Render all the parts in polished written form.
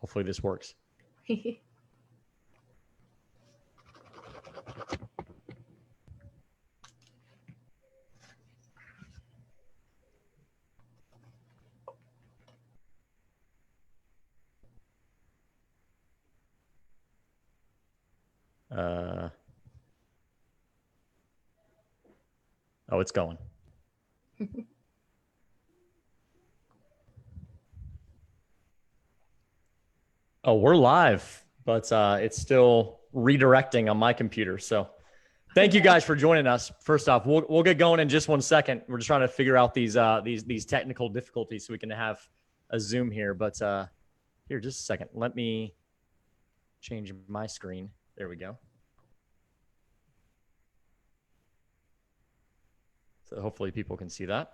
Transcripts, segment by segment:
Hopefully this works. Oh, it's going. Oh, we're live, but it's still redirecting on my computer. So thank you guys for joining us. First off, we'll get going in just 1 second. We're just trying to figure out these technical difficulties so we can have a Zoom here. But here, just a second. Let me change my screen. There we go. So hopefully people can see that.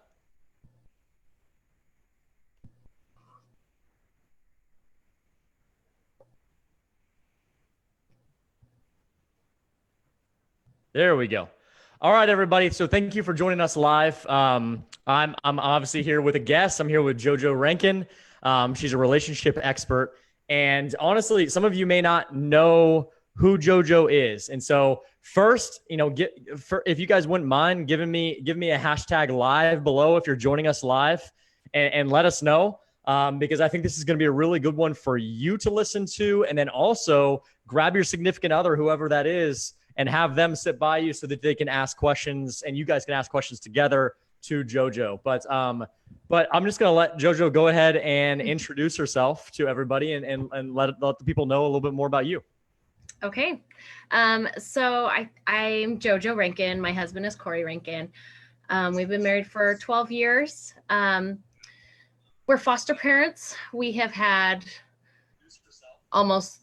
There we go. All right, everybody. So thank you for joining us live. I'm obviously here with a guest. I'm here with Jojon Rankin. She's a relationship expert. And honestly, some of you may not know who Jojo is. And so first, if you guys wouldn't mind give me a hashtag live below if you're joining us live and let us know. Because I think this is going to be a really good one for you to listen to. And then also grab your significant other, whoever that is, and have them sit by you so that they can ask questions and you guys can ask questions together to Jojo. But I'm just going to let Jojo go ahead and introduce herself to everybody and let the people know a little bit more about you. Okay. So I'm Jojo Rankin. My husband is Corey Rankin. We've been married for 12 years. We're foster parents. We have had almost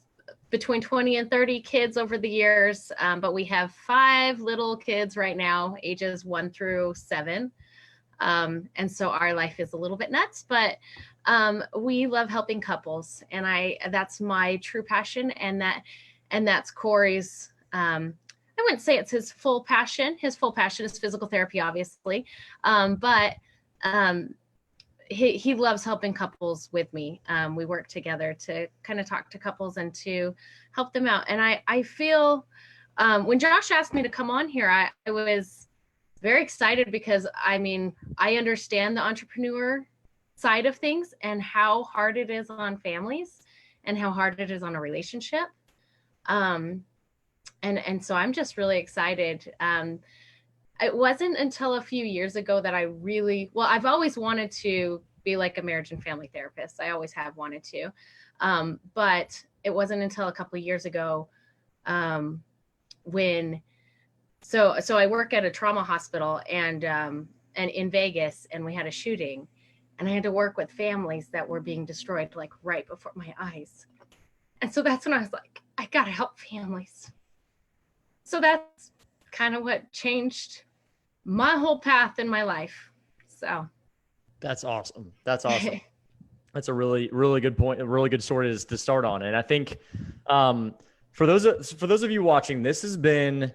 between 20 and 30 kids over the years, but we have 5 little kids right now, ages 1 through 7. And so our life is a little bit nuts, but we love helping couples, and that's my true passion, and that's Corey's. I wouldn't say it's his full passion. His full passion is physical therapy, obviously, but he loves helping couples with me. We work together to kind of talk to couples and to help them out. And I feel when Josh asked me to come on here, I was very excited because I understand the entrepreneur side of things and how hard it is on families and how hard it is on a relationship. And so I'm just really excited. It wasn't until a few years ago that I've always wanted to be like a marriage and family therapist. I always have wanted to. But it wasn't until a couple of years ago so I work at a trauma hospital and in Vegas, and we had a shooting, and I had to work with families that were being destroyed like right before my eyes. And so that's when I was like, I gotta help families. So that's kind of what changed my whole path in my life. So that's awesome. That's awesome. That's a really, really good point. A really good story to start on. And I think for those of you watching, this has been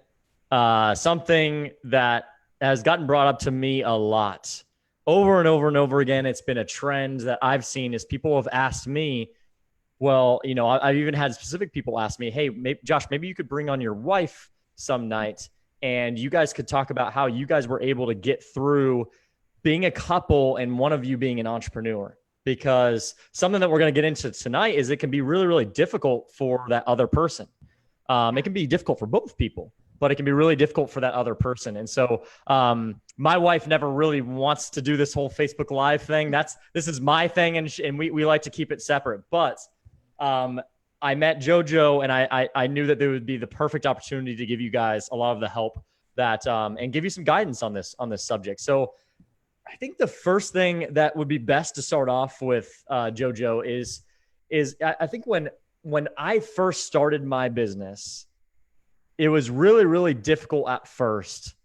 something that has gotten brought up to me a lot over and over and over again. It's been a trend that I've seen is people have asked me, well, I've even had specific people ask me, hey, Josh, maybe you could bring on your wife some night and you guys could talk about how you guys were able to get through being a couple and one of you being an entrepreneur. Because something that we're going to get into tonight is it can be really, really difficult for that other person. It can be difficult for both people, but it can be really difficult for that other person. And so my wife never really wants to do this whole Facebook Live thing. This is my thing, and we like to keep it separate. But I met Jojo, and I knew that there would be the perfect opportunity to give you guys a lot of the help that and give you some guidance on this subject. So I think the first thing that would be best to start off with, Jojo, is I think when I first started my business, it was really, really difficult at first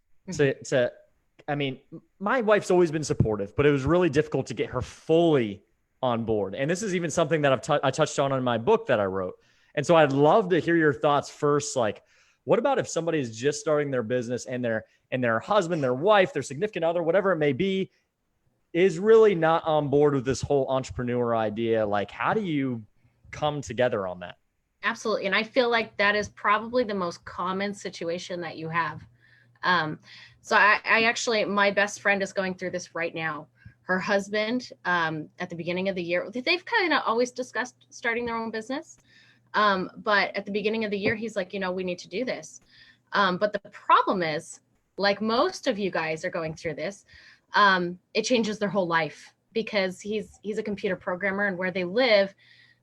my wife's always been supportive, but it was really difficult to get her fully on board. And this is even something that I touched on in my book that I wrote. And so I'd love to hear your thoughts first. Like, what about if somebody is just starting their business and their husband, their wife, their significant other, whatever it may be, is really not on board with this whole entrepreneur idea? Like, how do you come together on that. Absolutely. And I feel like that is probably the most common situation that you have. So I actually, my best friend is going through this right now. Her husband, at the beginning of the year, they've kind of always discussed starting their own business. But at the beginning of the year, he's like, we need to do this. But the problem is, like most of you guys are going through this, it changes their whole life because he's a computer programmer, and where they live,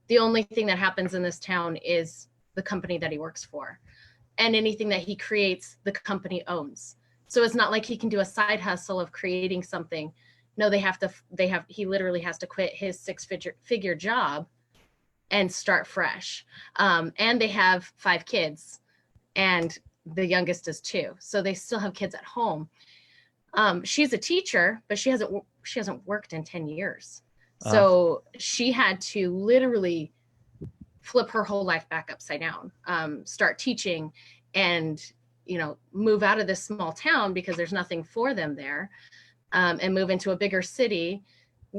the only thing that happens in this town is the company that he works for. And anything that he creates, the company owns. So it's not like he can do a side hustle of creating something. No, he literally has to quit his six-figure job and start fresh. And they have 5 kids, and the youngest is 2. So they still have kids at home. She's a teacher, but she hasn't worked in 10 years. So she had to literally flip her whole life back upside down, start teaching, and move out of this small town because there's nothing for them there, and move into a bigger city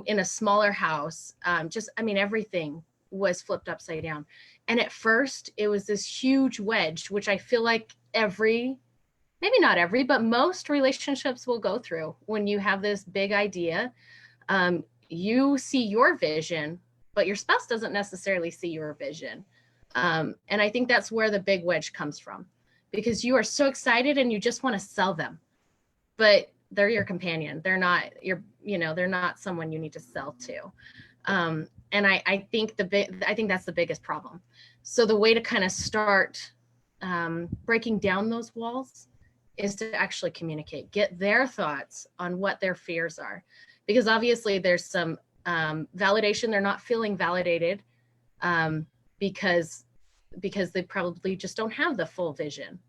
in a smaller house. Everything was flipped upside down. And at first it was this huge wedge, which I feel like maybe not every, but most relationships will go through when you have this big idea. You see your vision, but your spouse doesn't necessarily see your vision. And I think that's where the big wedge comes from, because you are so excited and you just want to sell them, but they're your companion. They're not they're not someone you need to sell to. And I think that's the biggest problem. So the way to kind of start breaking down those walls is to actually communicate, get their thoughts on what their fears are, because obviously there's some validation. They're not feeling validated because they probably just don't have the full vision.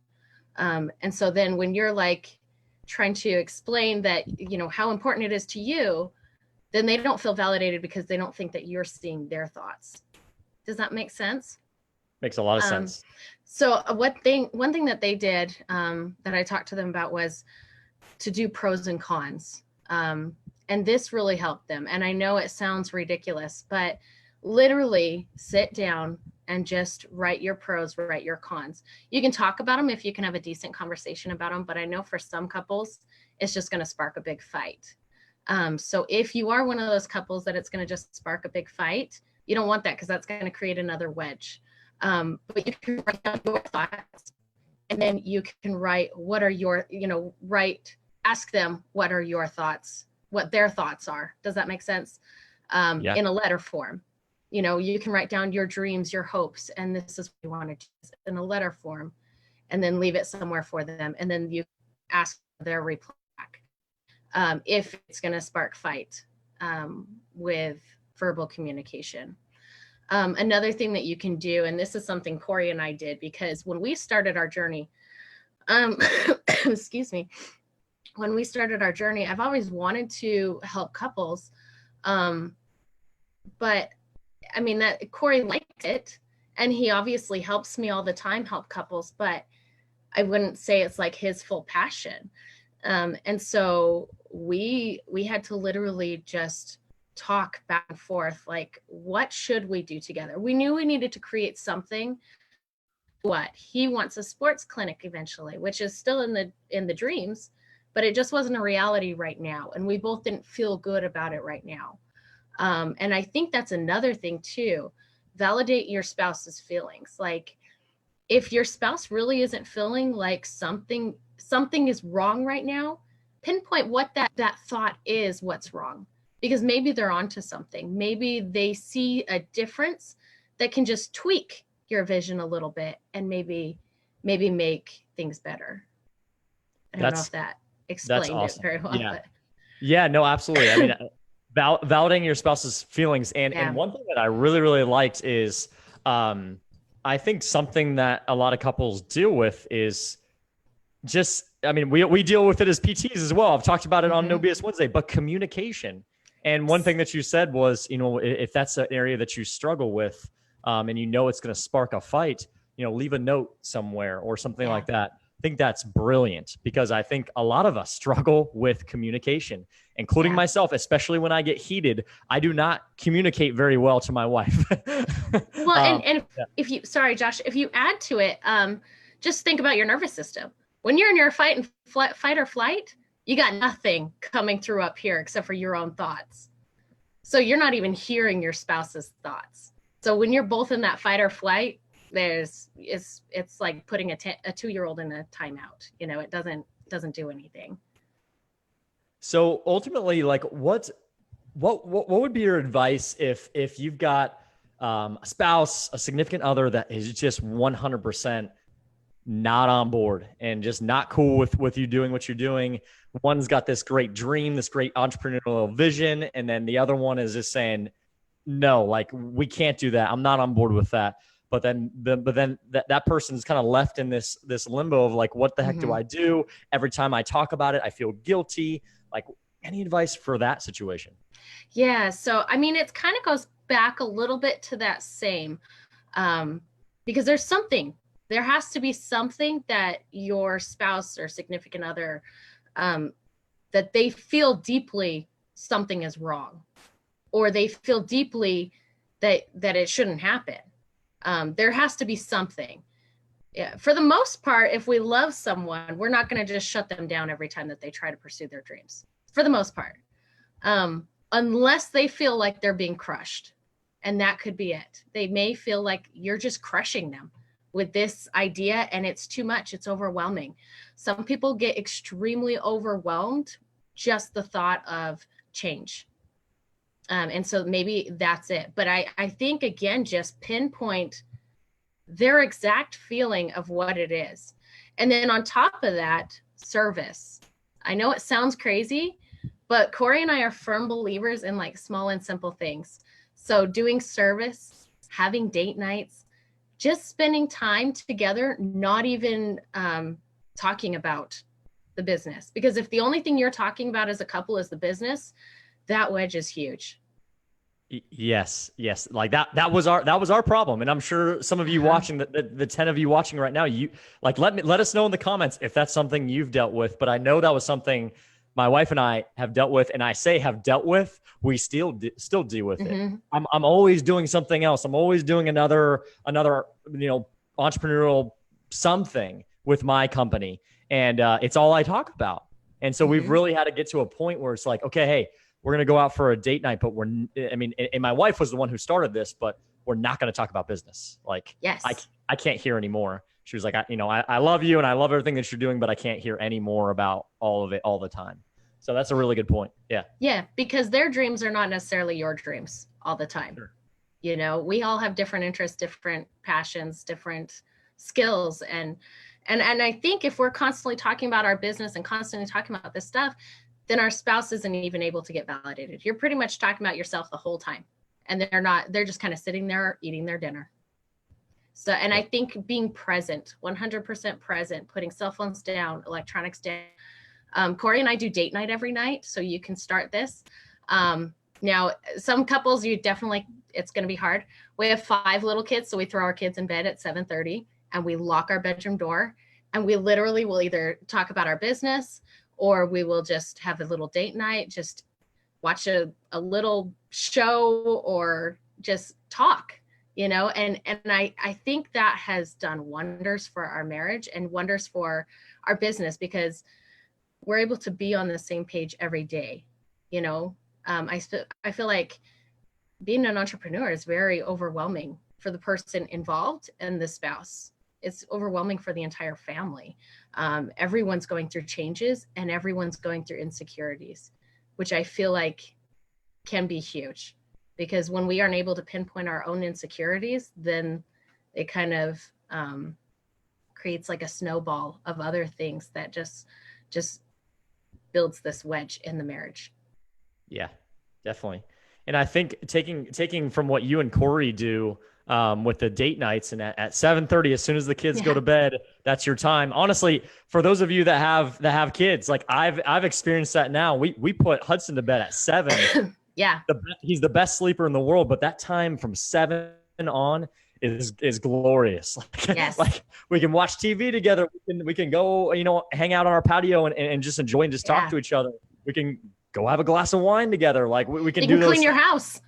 And so then when you're like trying to explain that, how important it is to you, then they don't feel validated because they don't think that you're seeing their thoughts. Does that make sense? Makes a lot of sense. So one thing that they did, that I talked to them about, was to do pros and cons. And this really helped them. And I know it sounds ridiculous, but literally sit down and just write your pros, write your cons. You can talk about them if you can have a decent conversation about them, but I know for some couples, it's just going to spark a big fight. So if you are one of those couples that it's going to just spark a big fight, you don't want that, because that's going to create another wedge. But you can write down your thoughts, and then you can write ask them what are your thoughts, what their thoughts are. Does that make sense? In a letter form. You can write down your dreams, your hopes, and this is what you want to do in a letter form, and then leave it somewhere for them. And then you ask their reply back. If it's going to spark fight with verbal communication. Another thing that you can do, and this is something Corey and I did, because when we started our journey, excuse me, when we started our journey, I've always wanted to help couples. But that Corey liked it, and he obviously helps me all the time, help couples, but I wouldn't say it's like his full passion. And so we had to literally just talk back and forth, like, what should we do together? We knew we needed to create something. What he wants a sports clinic eventually, which is still in the dreams, but it just wasn't a reality right now. And we both didn't feel good about it right now. And I think that's another thing too. Validate your spouse's feelings. Like, if your spouse really isn't feeling like something is wrong right now, pinpoint what that thought is, what's wrong, because maybe they're onto something. Maybe they see a difference that can just tweak your vision a little bit and maybe make things better. I don't know if that explained awesome. It very well. Yeah. But. Yeah, no, absolutely. Validating your spouse's feelings. And one thing that I really, really liked is, I think something that a lot of couples deal with is just, we deal with it as PTs as well. I've talked about it on No BS Wednesday, but communication. And one thing that you said was, if that's an area that you struggle with, and it's going to spark a fight, leave a note somewhere or something like that. think that's brilliant, because I think a lot of us struggle with communication, including Yeah. myself, especially when I get heated. I do not communicate very well to my wife. Well, and Yeah. if you, sorry, Josh, if you add to it, just think about your nervous system. When you're in your fight or flight, you got nothing coming through up here except for your own thoughts. So you're not even hearing your spouse's thoughts. So when you're both in that fight or flight, it's like putting a 2-year-old in a timeout. You know, it doesn't do anything. So ultimately, like, what would be your advice if you've got a spouse, a significant other that is just 100% not on board and just not cool with you doing what you're doing? One's got this great dream, this great entrepreneurial vision, and then the other one is just saying, no, like, we can't do that. I'm not on board with that. But then that person's kind of left in this limbo of like, what the heck do I do? Every time I talk about it, I feel guilty. Like, any advice for that situation? Yeah. So, I mean, it kind of goes back a little bit to that same, because there has to be something that your spouse or significant other, that they feel deeply something is wrong, or they feel deeply that it shouldn't happen. There has to be something. Yeah. For the most part, if we love someone, we're not going to just shut them down every time that they try to pursue their dreams, for the most part. Unless they feel like they're being crushed. And that could be it. They may feel like you're just crushing them with this idea, and it's too much. It's overwhelming. Some people get extremely overwhelmed just the thought of change. And so maybe that's it. But I think, again, just pinpoint their exact feeling of what it is. And then on top of that, service. I know it sounds crazy, but Corey and I are firm believers in like small and simple things. So doing service, having date nights, just spending time together, not even talking about the business. Because if the only thing you're talking about as a couple is the business, that wedge is huge. Yes. Like that was our problem. And I'm sure some of you watching, the 10 of you watching right now, you like, let us know in the comments if that's something you've dealt with. But I know that was something my wife and I have dealt with, and I say have dealt with, we still deal with it. I'm always doing something else. I'm always doing another, entrepreneurial something with my company. And it's all I talk about. And so we've really had to get to a point where it's like, okay, hey, we're going to go out for a date night, but and my wife was the one who started this, but we're not going to talk about business. Like, yes, I can't hear anymore. She was like, I love you and I love everything that you're doing, but I can't hear any more about all of it all the time. So that's a really good point. Yeah. Yeah. Because their dreams are not necessarily your dreams all the time. Sure. You know, we all have different interests, different passions, different skills. And I think if we're constantly talking about our business and constantly talking about this stuff, then our spouse isn't even able to get validated. You're pretty much talking about yourself the whole time. And they're just kind of sitting there eating their dinner. So, and I think being present, 100% present, putting cell phones down, electronics down. Corey and I do date night every night. So you can start this. Now, some couples, it's going to be hard. We have 5 little kids. So we throw our kids in bed at 7:30 and we lock our bedroom door. And we literally will either talk about our business, or we will just have a little date night, just watch a little show, or just talk, and I think that has done wonders for our marriage and wonders for our business, because we're able to be on the same page every day. I feel like being an entrepreneur is very overwhelming for the person involved and the spouse. It's overwhelming for the entire family. Everyone's going through changes and everyone's going through insecurities, which I feel like can be huge, because when we aren't able to pinpoint our own insecurities, then it kind of creates like a snowball of other things that just builds this wedge in the marriage. Yeah, definitely. And I think taking from what you and Corey do, with the date nights, and at 7:30, as soon as the kids go to bed, that's your time. Honestly, for those of you that have kids, like I've experienced that now. We put Hudson to bed at 7. Yeah. He's the best sleeper in the world, but that time from 7 on is glorious. Yes. Like we can watch TV together. We can go, hang out on our patio and just enjoy and just talk Yeah. to each other. We can go have a glass of wine together. Like we can You do can clean those your things. house.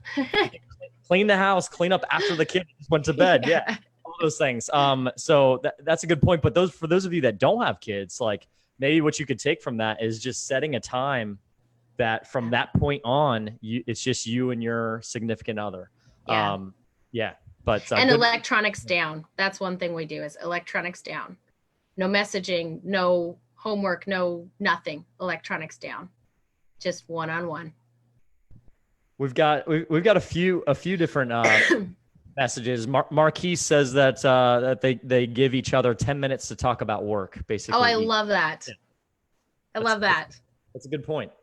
Clean the house, clean up after the kids went to bed. Yeah. Yeah. All those things. So that's a good point. But for those of you that don't have kids, like maybe what you could take from that is just setting a time that from that point on, it's just you and your significant other. Yeah. Yeah. But And good. electronics down. That's one thing we do is electronics down. No messaging, no homework, no nothing. Electronics down. Just one-on-one. We've got a few different messages. Marquise says that that they give each other 10 minutes to talk about work, basically. Oh, I love that. Yeah. I love that. That's a good point.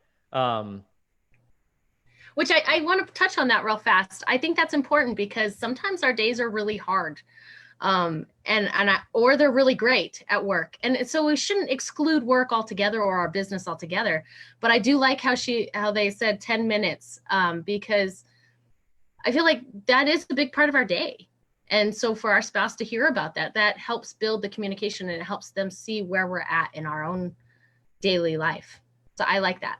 Which I want to touch on that real fast. I think that's important because sometimes our days are really hard. Or they're really great at work. And so we shouldn't exclude work altogether or our business altogether. But I do like how they said 10 minutes, because I feel like that is a big part of our day. And so for our spouse to hear about that, that helps build the communication and it helps them see where we're at in our own daily life. So I like that.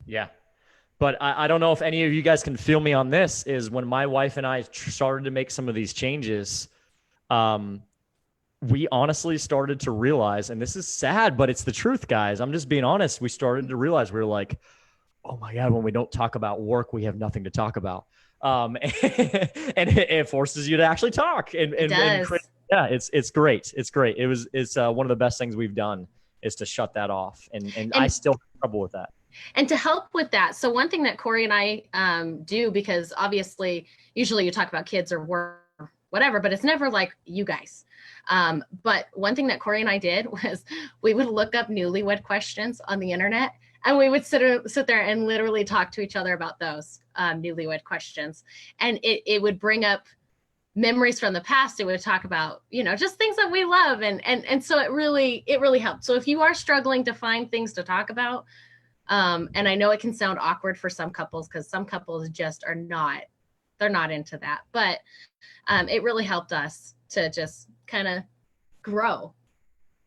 Yeah. But I don't know if any of you guys can feel me on this, is when my wife and I started to make some of these changes, we honestly started to realize, and this is sad, but it's the truth, guys. I'm just being honest. We started to realize we were like, oh my God, when we don't talk about work, we have nothing to talk about. And it forces you to actually talk. It does. Yeah, it's great. It's great. It's one of the best things we've done is to shut that off. And I still have trouble with that. And to help with that, so one thing that Corey and I do, because obviously usually you talk about kids or work or whatever, but it's never like you guys. But one thing that Corey and I did was we would look up newlywed questions on the internet, and we would sit there and literally talk to each other about those newlywed questions. And it would bring up memories from the past. It would talk about, just things that we love. And so it really helped. So if you are struggling to find things to talk about, and I know it can sound awkward for some couples because some couples just they're not into that, but it really helped us to just kind of grow.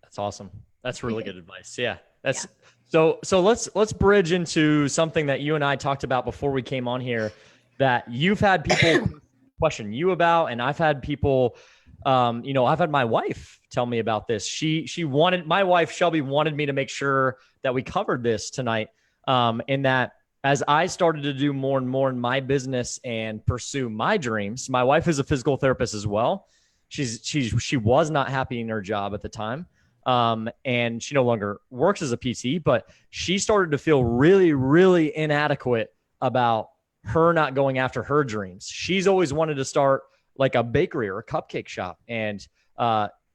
That's awesome. That's really good advice. Yeah. So let's bridge into something that you and I talked about before we came on here, that you've had people question you about, and I've had people, I've had my wife tell me about this. My wife, Shelby, wanted me to make sure that we covered this tonight. In that, as I started to do more and more in my business and pursue my dreams, my wife is a physical therapist as well. She was not happy in her job at the time. And she no longer works as a PT, but she started to feel really, really inadequate about her not going after her dreams. She's always wanted to start like a bakery or a cupcake shop. And,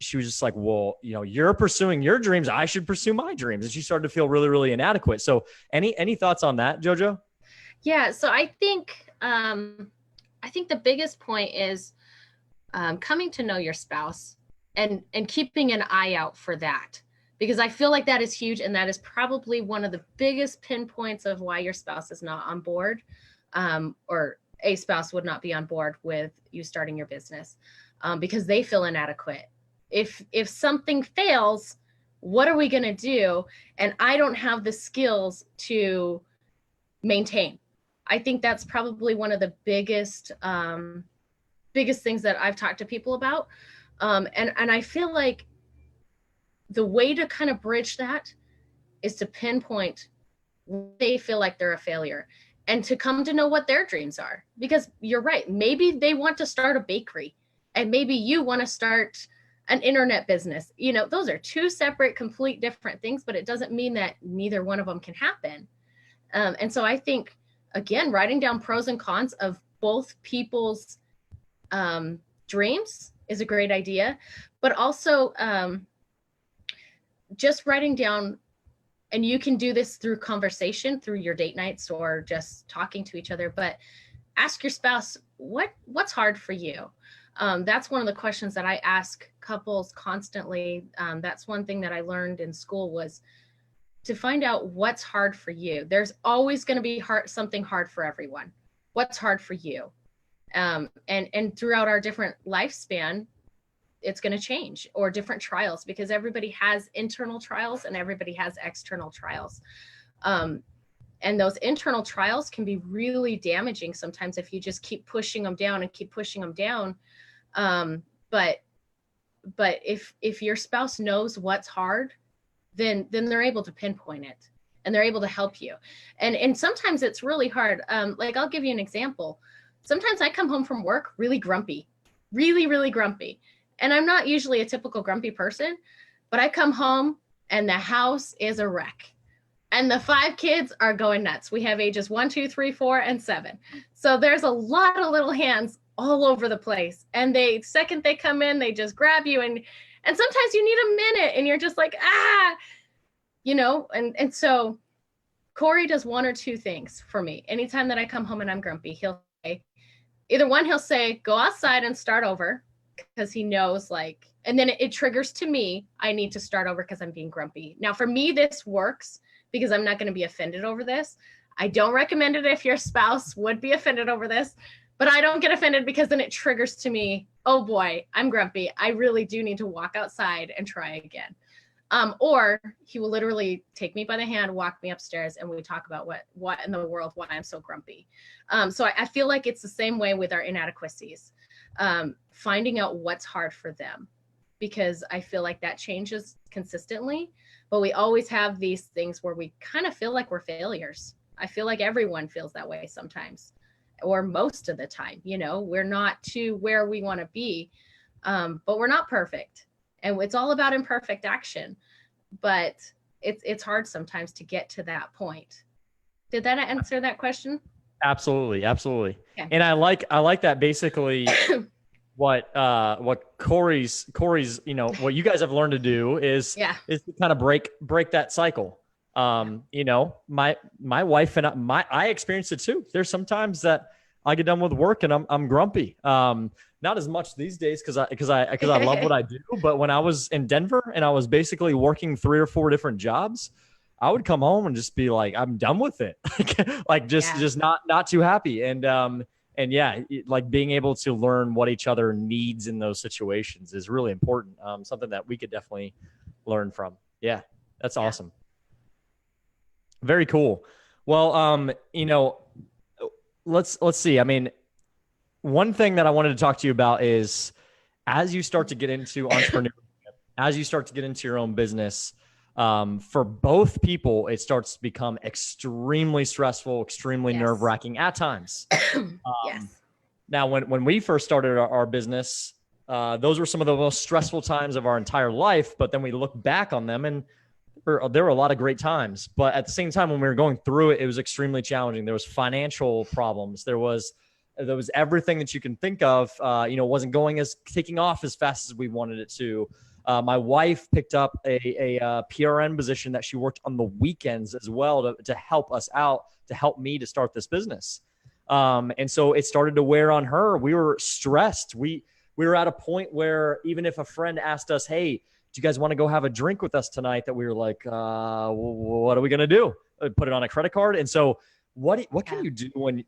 she was just like, well, you're pursuing your dreams. I should pursue my dreams. And she started to feel really, really inadequate. So any thoughts on that, Jojo? Yeah. So I think the biggest point is coming to know your spouse and keeping an eye out for that, because I feel like that is huge. And that is probably one of the biggest pinpoints of why your spouse is not on board, or a spouse would not be on board with you starting your business, because they feel inadequate. If something fails, what are we going to do? And I don't have the skills to maintain. I think that's probably one of the biggest things that I've talked to people about. And I feel like the way to kind of bridge that is to pinpoint when they feel like they're a failure and to come to know what their dreams are. Because you're right, maybe they want to start a bakery and maybe you want to start an internet business. Those are two separate, complete different things, but it doesn't mean that neither one of them can happen. And so I think, again, writing down pros and cons of both people's dreams is a great idea, but also just writing down, and you can do this through conversation, through your date nights or just talking to each other, but ask your spouse, what's hard for you? That's one of the questions that I ask couples constantly. That's one thing that I learned in school, was to find out what's hard for you. There's always going to be something hard for everyone. What's hard for you? And throughout our different lifespan, it's going to change, or different trials, because everybody has internal trials and everybody has external trials. And those internal trials can be really damaging sometimes if you just keep pushing them down and keep pushing them down. But if your spouse knows what's hard, then they're able to pinpoint it and they're able to help you. And sometimes it's really hard. Like, I'll give you an example. Sometimes I come home from work really grumpy, really grumpy. And I'm not usually a typical grumpy person, but I come home and the house is a wreck. And the 5 kids are going nuts. We have ages 1, 2, 3, 4, and 7. So there's a lot of little hands all over the place. And second they come in, they just grab you. And sometimes you need a minute and you're just like, and so Corey does one or two things for me. Anytime that I come home and I'm grumpy, he'll say, go outside and start over, because he knows, like, and then it triggers to me, I need to start over because I'm being grumpy. Now, for me, this works because I'm not going to be offended over this. I don't recommend it if your spouse would be offended over this, but I don't get offended because then it triggers to me, oh boy, I'm grumpy. I really do need to walk outside and try again. Or he will literally take me by the hand, walk me upstairs, and we talk about what in the world, why I'm so grumpy. So I feel like it's the same way with our inadequacies, finding out what's hard for them, because I feel like that changes consistently, but we always have these things where we kind of feel like we're failures. I feel like everyone feels that way sometimes, or most of the time. We're not to where we want to be, but we're not perfect. And it's all about imperfect action, but it's hard sometimes to get to that point. Did that answer that question? Absolutely. Okay. And I like that basically what Corey's, what you guys have learned to do is to kind of break that cycle. My wife and I experienced it too. There's sometimes that I get done with work and I'm grumpy. Not as much these days because I love what I do. But when I was in Denver and I was basically working 3 or 4 different jobs, I would come home and just be like, I'm done with it. just not too happy. And yeah, like being able to learn what each other needs in those situations is really important. Something that we could definitely learn from. Yeah, that's awesome. Very cool. Well, let's see. I mean, one thing that I wanted to talk to you about is, as you start to get into entrepreneurship, as you start to get into your own business, for both people, it starts to become extremely stressful, extremely nerve-wracking at times. Now, when we first started our business, those were some of the most stressful times of our entire life. But then we look back on them and there were a lot of great times. But at the same time, when we were going through it, it was extremely challenging. There was financial problems. There was everything that you can think of. Wasn't taking off as fast as we wanted it to. My wife picked up a PRN position that she worked on the weekends as well to help us out, to help me to start this business. And so it started to wear on her. We were stressed. We were at a point where even if a friend asked us, hey, do you guys want to go have a drink with us tonight? That we were like, what are we going to do? Put it on a credit card. And so what can you do when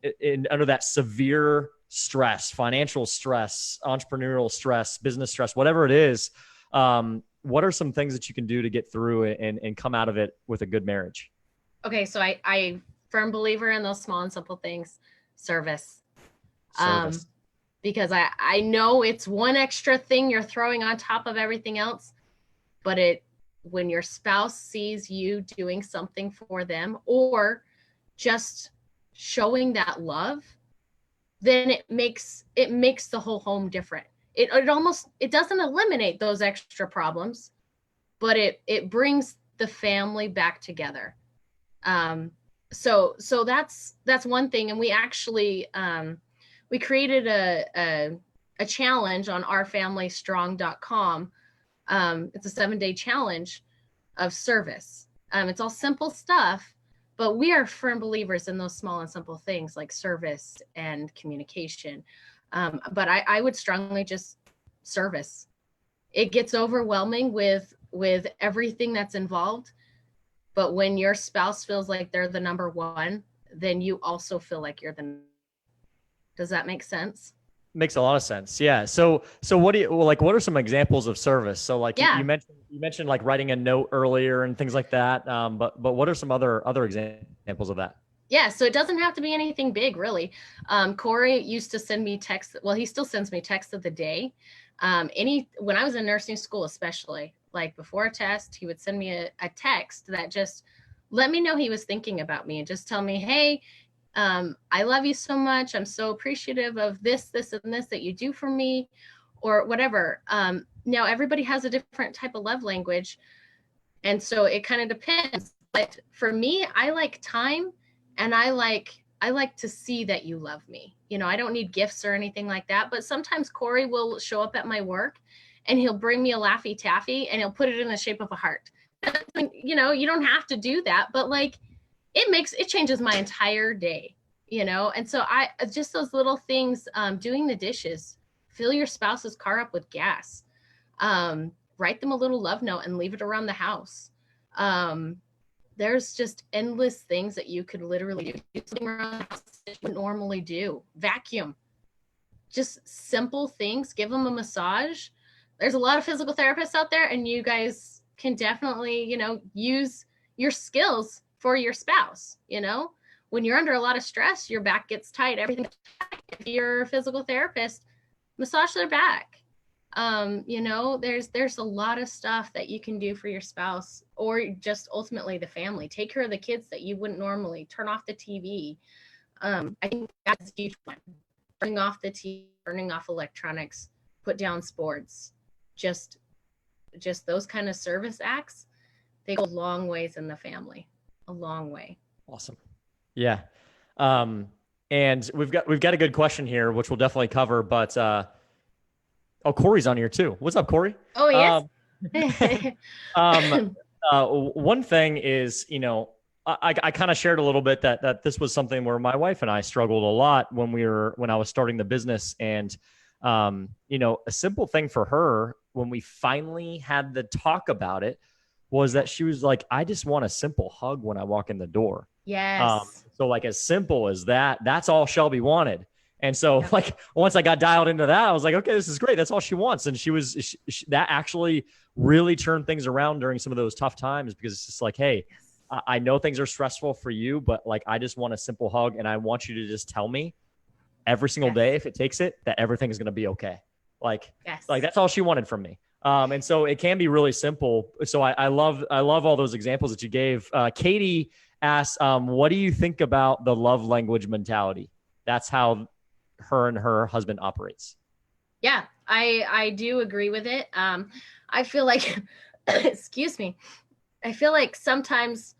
under that severe stress, financial stress, entrepreneurial stress, business stress, whatever it is? What are some things that you can do to get through it and come out of it with a good marriage? Okay. So I firm believer in those small and simple things. Service. Because I know it's one extra thing you're throwing on top of everything else, but when your spouse sees you doing something for them or just showing that love, then it makes the whole home different. It doesn't eliminate those extra problems, but it brings the family back together. So that's one thing. And we actually, we created a challenge on ourfamilystrong.com. It's a 7-day challenge of service. It's all simple stuff, but we are firm believers in those small and simple things like service and communication. But I would strongly just service. It gets overwhelming with everything that's involved. But when your spouse feels like they're the number one, then you also feel like you're Does that make sense? Makes a lot of sense. Yeah. So what do you, well, like, what are some examples of service? So like Yeah. you mentioned like writing a note earlier and things like that. But what are some other examples of that? Yeah, so it doesn't have to be anything big, really. Corey used to send me texts. Well, he still sends me texts of the day. When I was in nursing school, especially like before a test, he would send me a text that just let me know he was thinking about me and just tell me, hey, I love you so much. I'm so appreciative of this, and this that you do for me, or whatever. Now everybody has a different type of love language, and so it kind of depends. But for me, I like time, and I like to see that you love me. I don't need gifts or anything like that, but sometimes Corey will show up at my work and he'll bring me a Laffy Taffy and he'll put it in the shape of a heart. You don't have to do that, but like it changes my entire day. And so I just those little things, doing the dishes, fill your spouse's car up with gas, write them a little love note and leave it around the house. There's just endless things that you could literally do something around the house that you would normally do. Vacuum. Just simple things. Give them a massage. There's a lot of physical therapists out there, and you guys can definitely, use your skills for your spouse. When you're under a lot of stress, your back gets tight, everything. If you're a physical therapist, massage their back. There's a lot of stuff that you can do for your spouse, or just ultimately the family. Take care of the kids that you wouldn't normally. Turn off the TV. I think that's a huge one. Turning off the TV, turning off electronics, put down sports. Just those kind of service acts, they go a long ways in the family. A long way. Awesome. Yeah. And we've got a good question here, which we'll definitely cover, but, oh, Corey's on here too. What's up, Corey? Oh, yes. One thing is, I kind of shared a little bit that this was something where my wife and I struggled a lot when I was starting the business. And, a simple thing for her when we finally had the talk about it was that she was like, I just want a simple hug when I walk in the door. Yes. So like as simple as that, that's all Shelby wanted. And so like once I got dialed into that, I was like, okay, this is great. That's all she wants. And that actually really turned things around during some of those tough times, because it's just like, hey, I know things are stressful for you, but like, I just want a simple hug. And I want you to just tell me every single day, if it takes it, that everything is going to be okay. Like that's all she wanted from me. And so it can be really simple. So I love all those examples that you gave. Katie asks, what do you think about the love language mentality? That's how her and her husband operates. Yeah, I do agree with it. I feel like, excuse me, I feel like sometimes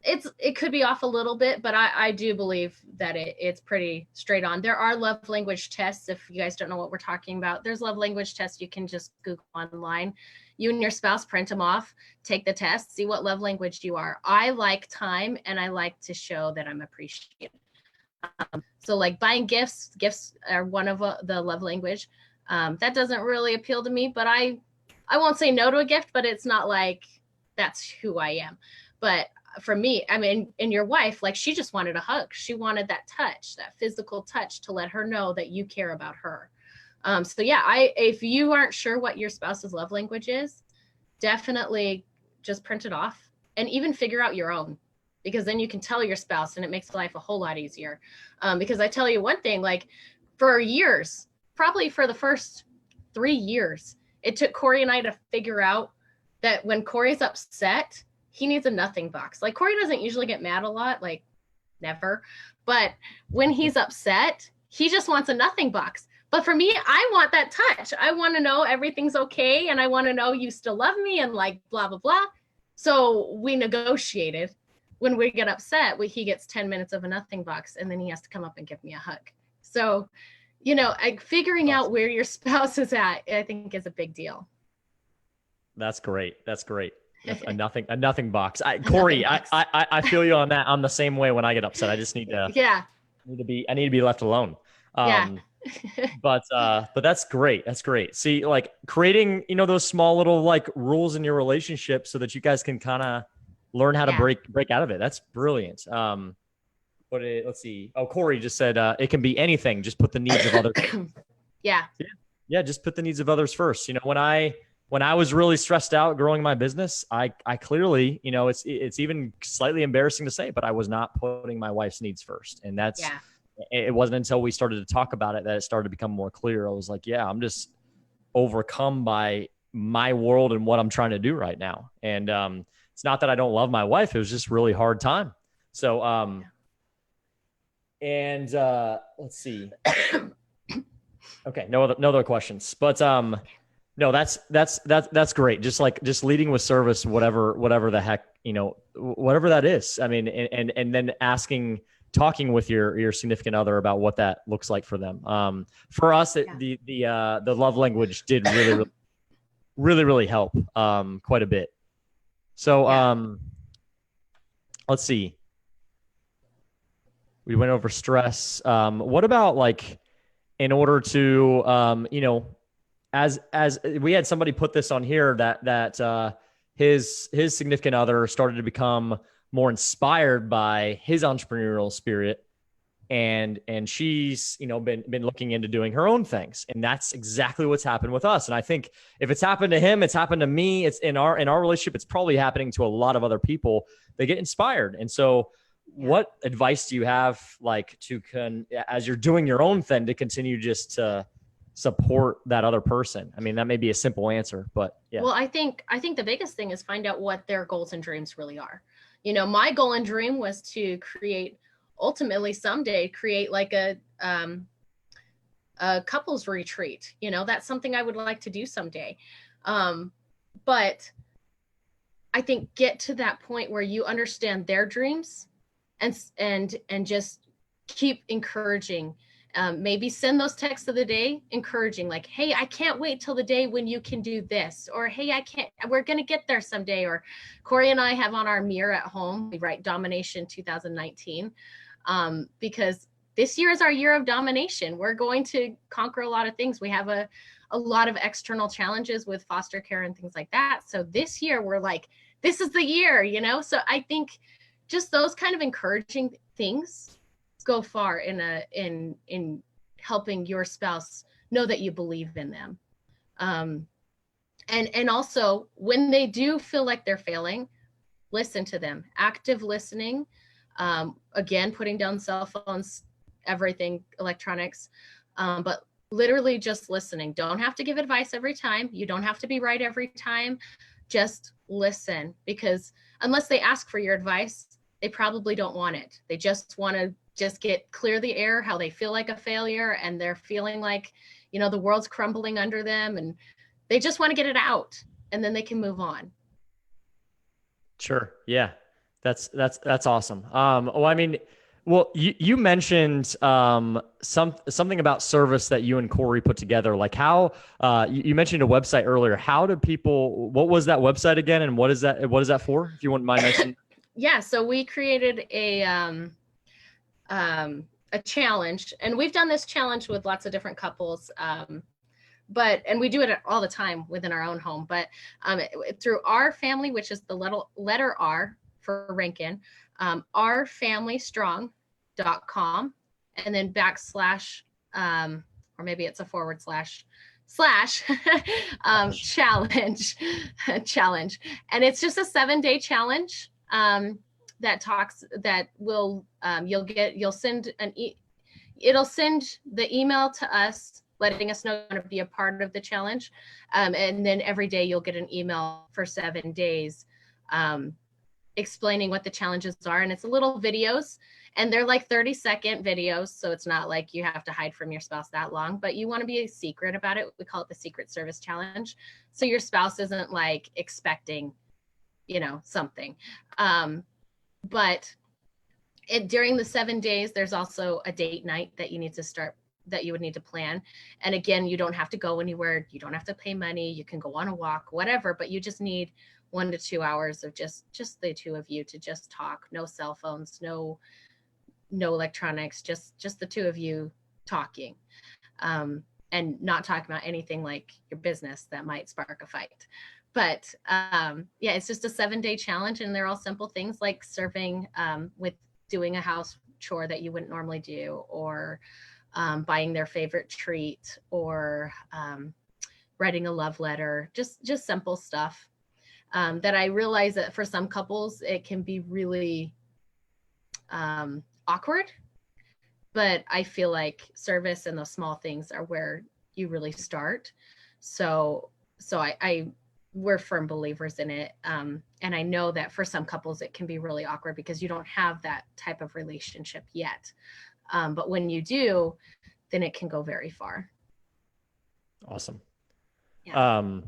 it could be off a little bit, but I do believe that it's pretty straight on. There are love language tests. If you guys don't know what we're talking about, there's love language tests. You can just Google online. You and your spouse print them off, take the test, see what love language you are. I like time, and I like to show that I'm appreciated. So like buying gifts are one of the love language. That doesn't really appeal to me, but I won't say no to a gift, but it's not like that's who I am. But for me, I mean, and your wife, like she just wanted a hug. She wanted that touch, that physical touch to let her know that you care about her. So yeah, if you aren't sure what your spouse's love language is, definitely just print it off and even figure out your own, because then you can tell your spouse and it makes life a whole lot easier. Because I tell you one thing, like for years, probably for the first 3 years, it took Corey and I to figure out that when Corey's upset, he needs a nothing box. Like Corey doesn't usually get mad a lot, like never. But when he's upset, he just wants a nothing box. But for me, I want that touch. I want to know everything's okay. And I want to know you still love me and like blah, blah, blah. So we negotiated. When we get upset, he gets 10 minutes of a nothing box, and then he has to come up and give me a hug. So, figuring out where your spouse is at, I think is a big deal. That's great. A nothing box. Corey, I feel you on that. I'm the same way when I get upset. I just need to, I need to be left alone. But that's great. That's great. See, like creating, those small little like rules in your relationship so that you guys can kind of learn how to break out of it. That's brilliant. let's see. Oh, Corey just said it can be anything. Just put the needs of others. Yeah. Yeah, just put the needs of others first. When I was really stressed out growing my business, I clearly, it's even slightly embarrassing to say, but I was not putting my wife's needs first. And Yeah. it wasn't until we started to talk about it that it started to become more clear. I was like, yeah, I'm just overcome by my world and what I'm trying to do right now. And it's not that I don't love my wife. It was just really hard time. So, and let's see. Okay, no other questions. But no, that's great. Just leading with service, whatever the heck, whatever that is. I mean, and then talking with your significant other about what that looks like for them. For us, the love language did really help quite a bit. So let's see. We went over stress. What about like in order to as we had somebody put this on here that his significant other started to become more inspired by his entrepreneurial spirit, and she's been looking into doing her own things, and that's exactly what's happened with us. And I think if it's happened to him, it's happened to me. It's in our relationship. It's probably happening to a lot of other people. They get inspired, and so. What advice do you have, like, as you're doing your own thing, to continue just to support that other person? I mean, that may be a simple answer, but yeah. Well, I think the biggest thing is find out what their goals and dreams really are. My goal and dream was to ultimately someday create like a couples retreat. That's something I would like to do someday. But I think get to that point where you understand their dreams and just keep encouraging. Maybe send those texts of the day encouraging, like, hey, I can't wait till the day when you can do this, or hey, we're going to get there someday. Or Corey and I have on our mirror at home, we write Domination 2019, because this year is our year of domination. We're going to conquer a lot of things. We have a lot of external challenges with foster care and things like that. So this year we're like, this is the year, So I think just those kind of encouraging things go far in helping your spouse know that you believe in them. And also when they do feel like they're failing, listen to them. Active listening. Again, putting down cell phones, everything, electronics, but literally just listening. Don't have to give advice every time. You don't have to be right every time. Just listen, because unless they ask for your advice, they probably don't want it. They just want to clear the air, how they feel like a failure, and they're feeling like, the world's crumbling under them, and they just want to get it out, and then they can move on. Sure. Yeah. That's awesome. You mentioned something about service that you and Corey put together. Like how you mentioned a website earlier. How do people? What was that website again, and what is that for? If you wouldn't mind mentioning. Yeah, so we created a challenge, and we've done this challenge with lots of different couples, and we do it all the time within our own home. But through our family, which is the letter R for Rankin, ourfamilystrong.com, and then / or maybe it's a / challenge, and it's just a 7-day challenge. It'll send the email to us letting us know you want to be a part of the challenge, and then every day you'll get an email for 7 days explaining what the challenges are. And it's little videos, and they're like 30-second videos, so it's not like you have to hide from your spouse that long, but you want to be a secret about it. We call it the Secret Service Challenge, so your spouse isn't like expecting something. But during the 7 days, there's also a date night that you would need to plan. And again, you don't have to go anywhere. You don't have to pay money. You can go on a walk, whatever, but you just need 1 to 2 hours of just the two of you to just talk. No cell phones, no electronics, just the two of you talking, and not talking about anything like your business that might spark a fight. But it's just a 7-day challenge, and they're all simple things like serving with doing a house chore that you wouldn't normally do, or buying their favorite treat, or writing a love letter, just simple stuff. That I realize that for some couples, it can be really awkward, but I feel like service and those small things are where you really start. So we're firm believers in it. And I know that for some couples, it can be really awkward because you don't have that type of relationship yet. But when you do, then it can go very far. Awesome. Yeah.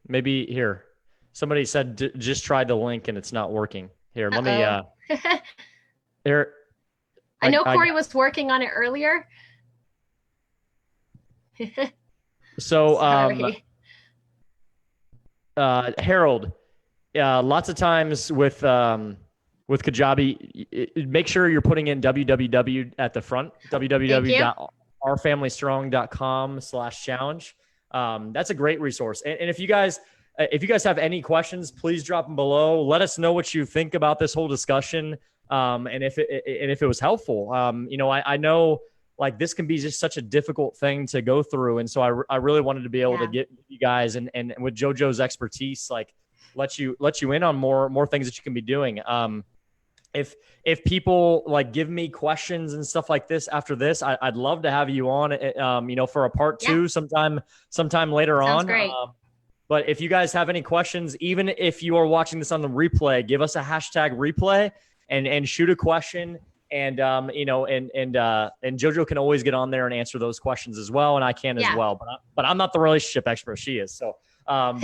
Maybe here, somebody said just try the link and it's not working. Here, let me, here. I know Corey was working on it earlier. So, Sorry. Harold, lots of times with Kajabi, make sure you're putting in www at the front, www.ourfamilystrong.com/challenge. That's a great resource. And if you guys have any questions, please drop them below. Let us know what you think about this whole discussion. And if it was helpful. I know like this can be just such a difficult thing to go through. And so I really wanted to be able to get you guys and with JoJo's expertise, like let you in on more things that you can be doing. If people like give me questions and stuff like this after this, I'd love to have you on, for a part 2 sometime later on. Great. But if you guys have any questions, even if you are watching this on the replay, give us a hashtag replay and shoot a question. And, and JoJo can always get on there and answer those questions as well. And I can as well, but I'm not the relationship expert. She is. So, I'll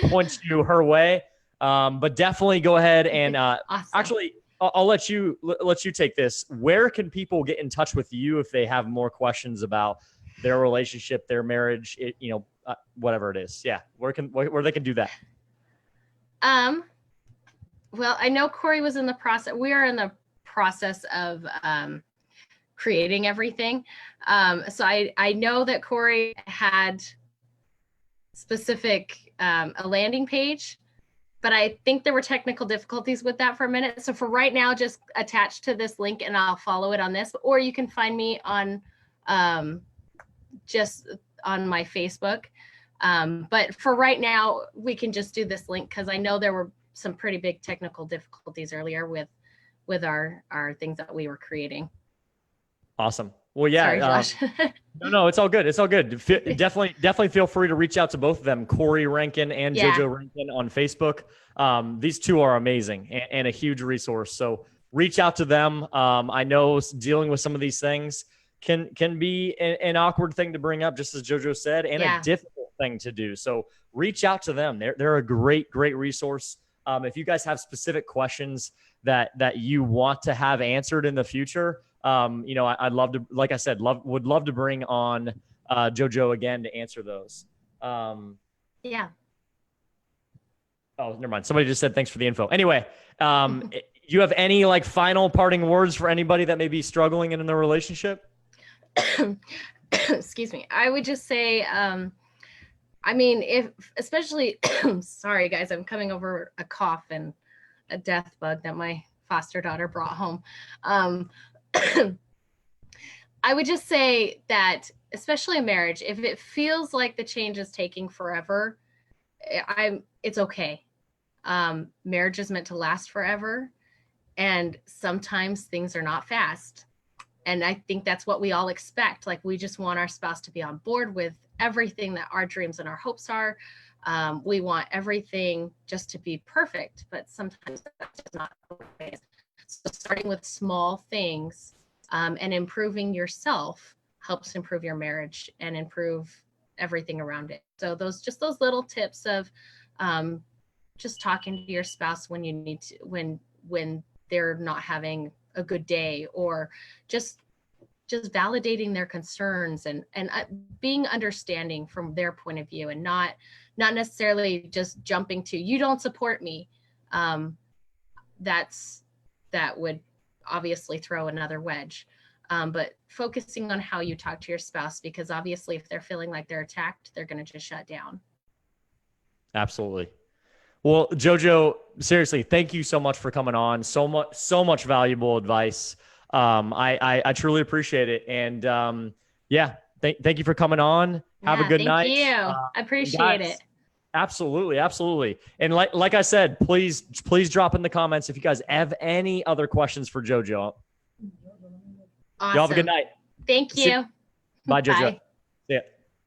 point you her way. But definitely go ahead and, awesome. Actually, I'll let you take this. Where can people get in touch with you if they have more questions about their relationship, their marriage, whatever it is? Yeah. Where they can do that? Well, I know Corey was in the process. We are in the process of creating everything. So I know that Corey had specific a landing page, but I think there were technical difficulties with that for a minute. So for right now, just attach to this link and I'll follow it on this, or you can find me on just on my Facebook. But for right now, we can just do this link because I know there were some pretty big technical difficulties earlier with our things that we were creating. Awesome. Well, yeah. Sorry, Josh. No, it's all good. It's all good. Definitely feel free to reach out to both of them, Corey Rankin and JoJo Rankin on Facebook. These two are amazing and a huge resource. So reach out to them. I know dealing with some of these things can be an awkward thing to bring up, just as JoJo said, and a difficult thing to do. So reach out to them. They're a great resource. If you guys have specific questions that you want to have answered in the future, I'd love to, like I said, would love to bring on JoJo again to answer those. Yeah. Oh, never mind. Somebody just said thanks for the info. Anyway, you have any like final parting words for anybody that may be struggling in their relationship? Excuse me. I would just say, especially, sorry guys, I'm coming over a cough and a death bug that my foster daughter brought home. I would just say that, especially in marriage, if it feels like the change is taking forever, it's okay. Marriage is meant to last forever. And sometimes things are not fast. And I think that's what we all expect. Like, we just want our spouse to be on board with everything that our dreams and our hopes are. We want everything just to be perfect, but sometimes that's just not the way. So starting with small things and improving yourself helps improve your marriage and improve everything around it. So those little tips of just talking to your spouse when you need to, when they're not having a good day, or just validating their concerns and being understanding from their point of view, and not necessarily just jumping to, you don't support me. That would obviously throw another wedge. But focusing on how you talk to your spouse, because obviously if they're feeling like they're attacked, they're going to just shut down. Absolutely. Well, JoJo, seriously, thank you so much for coming on. So much valuable advice. I truly appreciate it. And yeah, thank you for coming on. Have a Yeah, good thank night. you. I appreciate Guys, it. absolutely. And like I said, please drop in the comments if you guys have any other questions for JoJo. Awesome. Y'all have a good night. Thank you. Bye, JoJo. Bye.